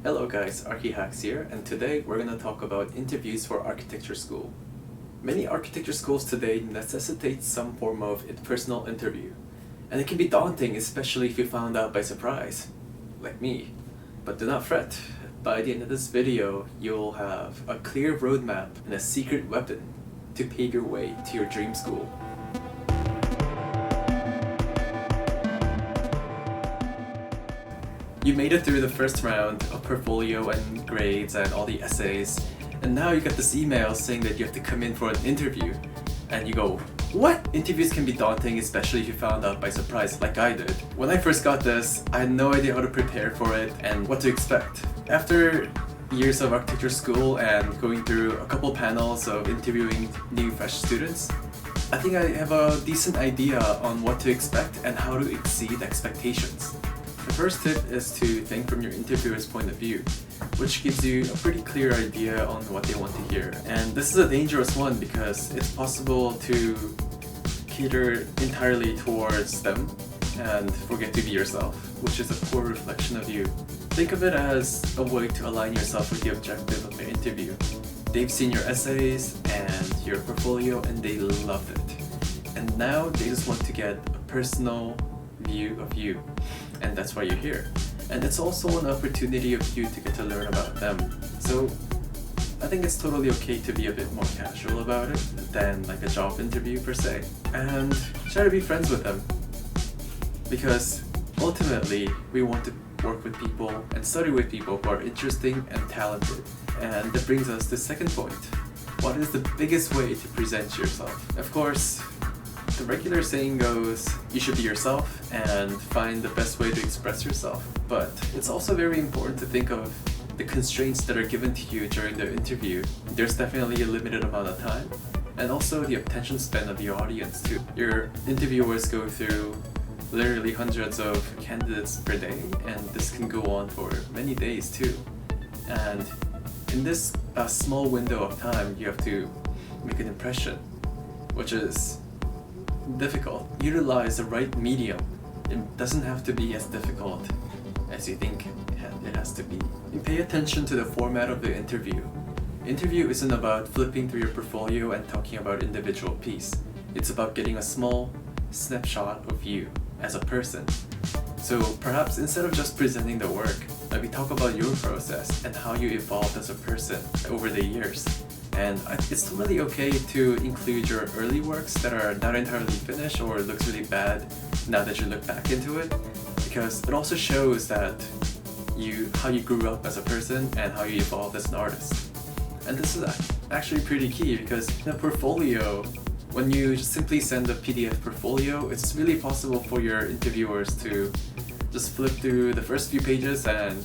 Hello guys, ArchiHacks here, and today we're going to talk about interviews for architecture school. Many architecture schools today necessitate some form of personal interview, and it can be daunting, especially if you found out by surprise, like me. But do not fret, by the end of this video, you'll have a clear roadmap and a secret weapon to pave your way to your dream school. You made it through the first round of portfolio and grades and all the essays, and now you get this email saying that you have to come in for an interview. And you go, what? Interviews can be daunting, especially if you found out by surprise, like I did. When I first got this, I had no idea how to prepare for it and what to expect. After years of architecture school and going through a couple panels of interviewing new fresh students, I think I have a decent idea on what to expect and how to exceed expectations. The first tip is to think from your interviewer's point of view, which gives you a pretty clear idea on what they want to hear. And this is a dangerous one because it's possible to cater entirely towards them and forget to be yourself, which is a poor reflection of you. Think of it as a way to align yourself with the objective of the interview. They've seen your essays and your portfolio and they loved it. And now they just want to get a personal view of you. And that's why you're here. And it's also an opportunity of you to get to learn about them. So I think it's totally okay to be a bit more casual about it than like a job interview per se. And try to be friends with them. Because ultimately, we want to work with people and study with people who are interesting and talented. And that brings us to the second point. What is the biggest way to present yourself? Of course, the regular saying goes, you should be yourself and find the best way to express yourself. But it's also very important to think of the constraints that are given to you during the interview. There's definitely a limited amount of time, and also the attention span of the audience too. Your interviewers go through literally hundreds of candidates per day, and this can go on for many days too. And in this small window of time, you have to make an impression, which is difficult. Utilize the right medium. It doesn't have to be as difficult as you think it has to be. You pay attention to the format of the interview. Interview isn't about flipping through your portfolio and talking about individual piece. It's about getting a small snapshot of you as a person. So perhaps instead of just presenting the work, maybe talk about your process and how you evolved as a person over the years. And it's totally okay to include your early works that are not entirely finished or looks really bad now that you look back into it, because it also shows that how you grew up as a person and how you evolved as an artist. And this is actually pretty key because in a portfolio, when you just simply send a PDF portfolio, it's really possible for your interviewers to just flip through the first few pages and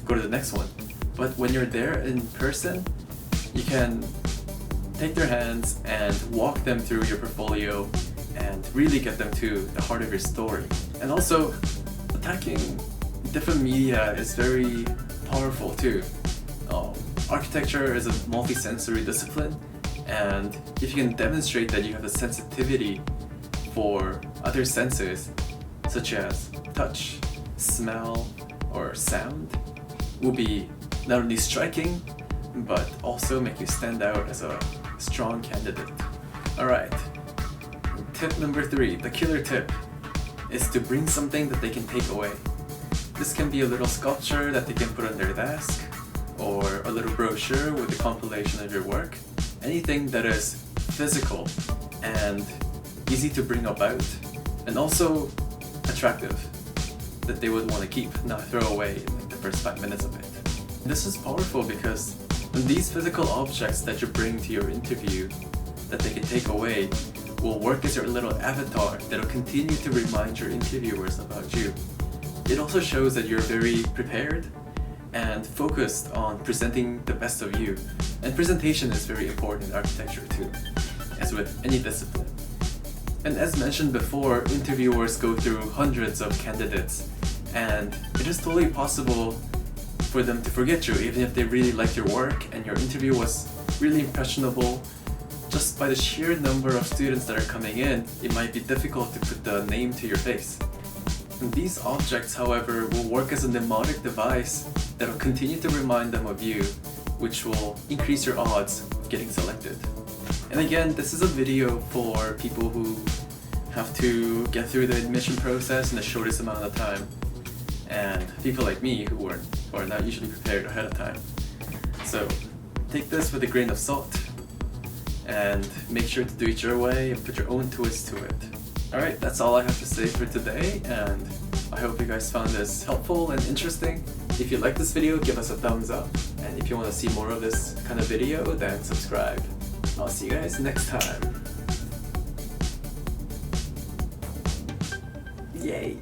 go to the next one. But when you're there in person, you can take their hands and walk them through your portfolio and really get them to the heart of your story. And also, attacking different media is very powerful too. Architecture is a multi-sensory discipline, and if you can demonstrate that you have a sensitivity for other senses, such as touch, smell, or sound, will be not only striking, but also make you stand out as a strong candidate. Alright, tip number 3, the killer tip, is to bring something that they can take away. This can be a little sculpture that they can put on their desk, or a little brochure with a compilation of your work. Anything that is physical and easy to bring about, and also attractive, that they would want to keep, not throw away in like the first 5 minutes of it. This is powerful because these physical objects that you bring to your interview that they can take away will work as your little avatar that will continue to remind your interviewers about you. It also shows that you're very prepared and focused on presenting the best of you. And presentation is very important in architecture too, as with any discipline. And as mentioned before, interviewers go through hundreds of candidates, and it is totally possible for them to forget you even if they really liked your work and your interview was really impressionable. Just by the sheer number of students that are coming in, it might be difficult to put the name to your face. And these objects, however, will work as a mnemonic device that will continue to remind them of you, which will increase your odds of getting selected. And again, this is a video for people who have to get through the admission process in the shortest amount of time, and people like me who are not usually prepared ahead of time. So take this with a grain of salt and make sure to do it your way and put your own twist to it. Alright, that's all I have to say for today, and I hope you guys found this helpful and interesting. If you like this video, give us a thumbs up, and if you want to see more of this kind of video, then subscribe. I'll see you guys next time. Yay!